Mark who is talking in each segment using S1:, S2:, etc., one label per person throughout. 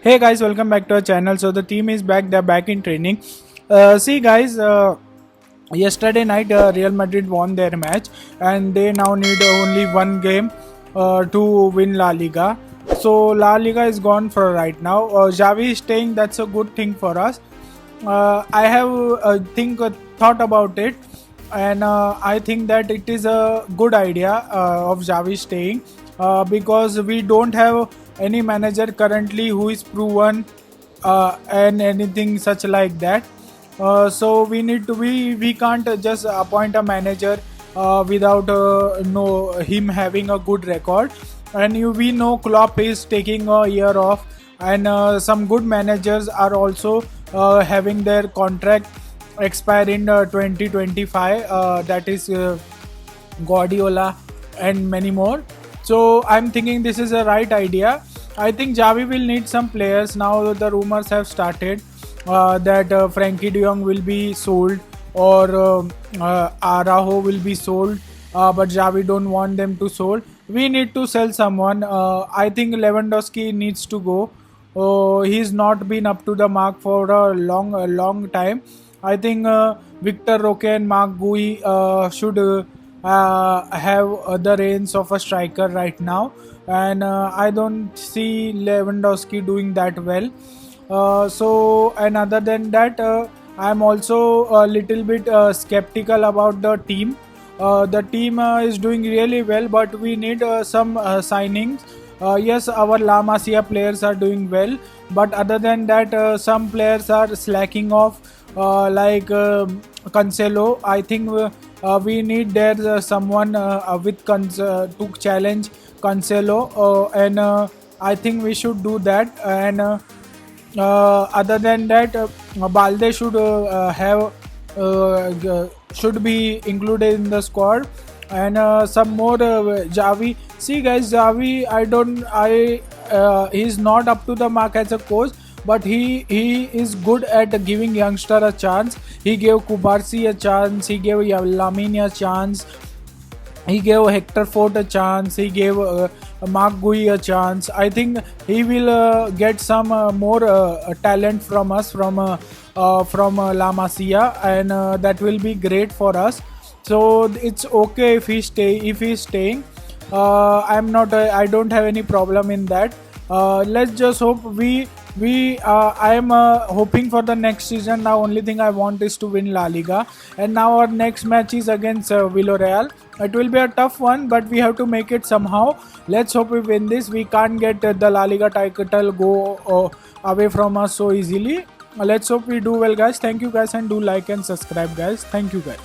S1: Hey guys, welcome back to our channel. So the team is back. They're back in training. See guys, yesterday night Real Madrid won their match, and they now need only one game to win La Liga. So La Liga is gone for right now. Xavi is staying. That's a good thing for us. I have thought about it, and I think that it is a good idea of Xavi staying because we don't have any manager currently who is proven and anything such like that. So we can't just appoint a manager without no him having a good record. And we know Klopp is taking a year off, and some good managers are also having their contract expire in 2025. That is Guardiola and many more. So I'm thinking this is a right idea. I think Javi will need some players now. The rumors have started that Frankie De Jong will be sold, or Araujo will be sold, but Javi don't want them to sold. We need to sell someone. I think Lewandowski needs to go. He's not been up to the mark for a long time. I think Victor Roque and Mark Gui should have the reins of a striker right now, and I don't see Lewandowski doing that well. And other than that, I'm also a little bit skeptical about the team. The team is doing really well, but we need some signings. Yes, our La Masia players are doing well, but other than that, some players are slacking off, like Cancelo. I think we need there someone to challenge Cancelo, and I think we should do that. And other than that, Balde should be included in the squad, and some more Javi. See guys, Javi, he's not up to the mark as a coach, but he is good at giving youngster a chance. He gave Kubarsi a chance. He gave Lamine a chance. He gave Hector Fort a chance. He gave Mark Gui a chance. I think he will get some more talent from us, from La Masia, and that will be great for us. So it's okay if he's staying. I'm not. I don't have any problem in that. Let's just hope I am hoping for the next season. Now only thing I want is to win La Liga, and now our next match is against Villarreal. It will be a tough one, but we have to make it somehow. Let's hope we win this. We can't get the La Liga title go away from us so easily. Let's hope we do well, guys. Thank you guys, and do like and subscribe, guys. Thank you guys.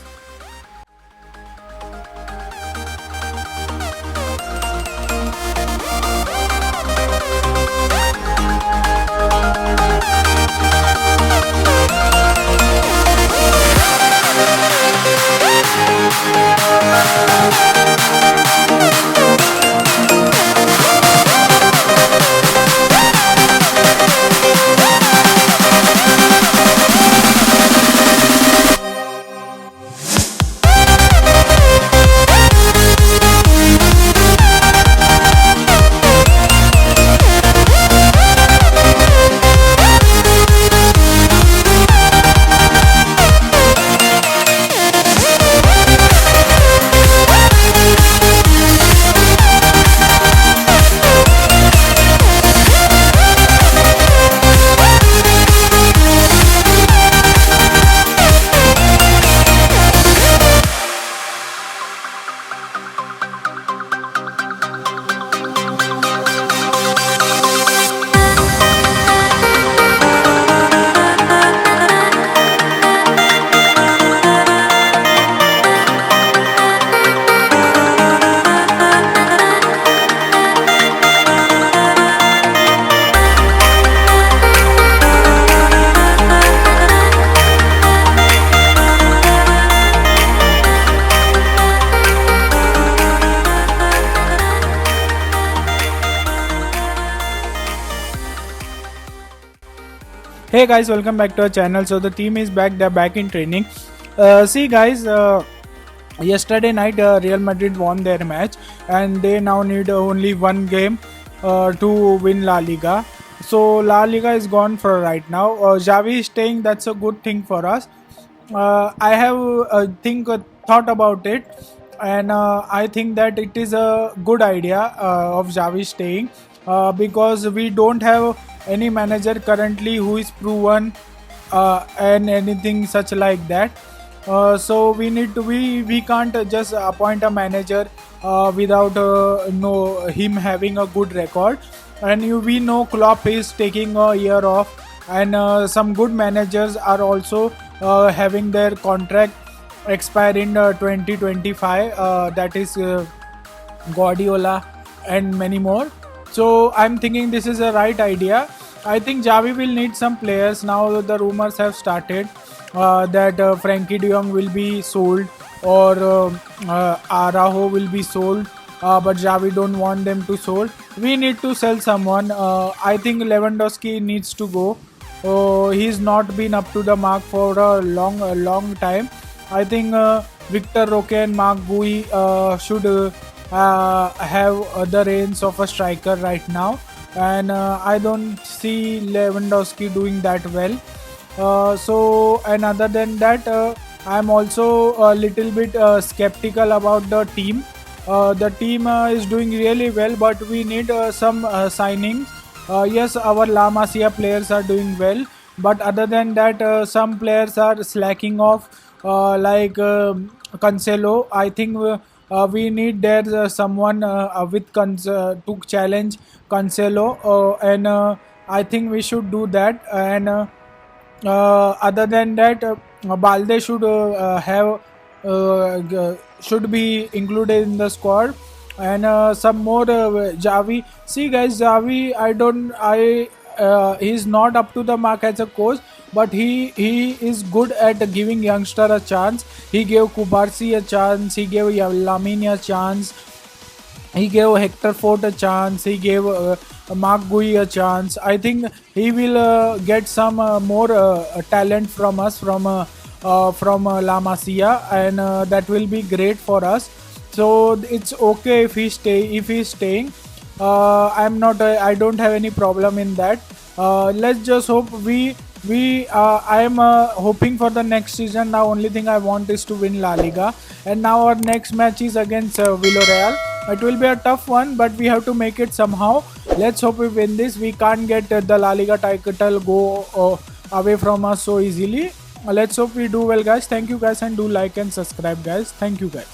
S1: Hey guys, welcome back to our channel. So the team is back. They're back in training. See guys, yesterday night Real Madrid won their match, and they now need only one game to win La Liga. So La Liga is gone for right now. Xavi is staying. That's a good thing for us. I have thought about it, and I think that it is a good idea of Xavi staying, because we don't have any manager currently who is proven and anything such like that. So we need to we can't just appoint a manager without no him having a good record. And we know Klopp is taking a year off, and some good managers are also having their contract expire in 2025. That is Guardiola and many more. So I'm thinking this is a right idea. I think Javi will need some players now. The rumors have started that Frankie De Jong will be sold, or Araujo will be sold. But Javi don't want them to sold. We need to sell someone. I think Lewandowski needs to go. He's not been up to the mark for a long time. I think Victor Roque and Mark Gui should have the reins of a striker right now, and I don't see Lewandowski doing that well. And other than that, I'm also a little bit skeptical about the team. The team is doing really well, but we need some signings. Yes, our La Masia players are doing well, but other than that, some players are slacking off, like Cancelo. I think we need there someone to challenge Cancelo, and I think we should do that. And other than that, Balde should be included in the squad, and some more Javi. See, guys, Javi, he's not up to the mark as a coach, but he is good at giving youngster a chance. He gave Kubarsi a chance. He gave Lamine a chance. He gave Hector Fort a chance. He gave Mark Gui a chance. I think he will get some more talent from us, from La Masia, and that will be great for us. So it's okay if he's staying. I'm not. I don't have any problem in that. Let's just hope we I am hoping for the next season. Now only thing I want is to win La Liga, and now our next match is against Villarreal. It will be a tough one, but we have to make it somehow. Let's hope we win this. We can't get the La Liga title go away from us so easily. Let's hope we do well, guys. Thank you, guys, and do like and subscribe, guys. Thank you, guys.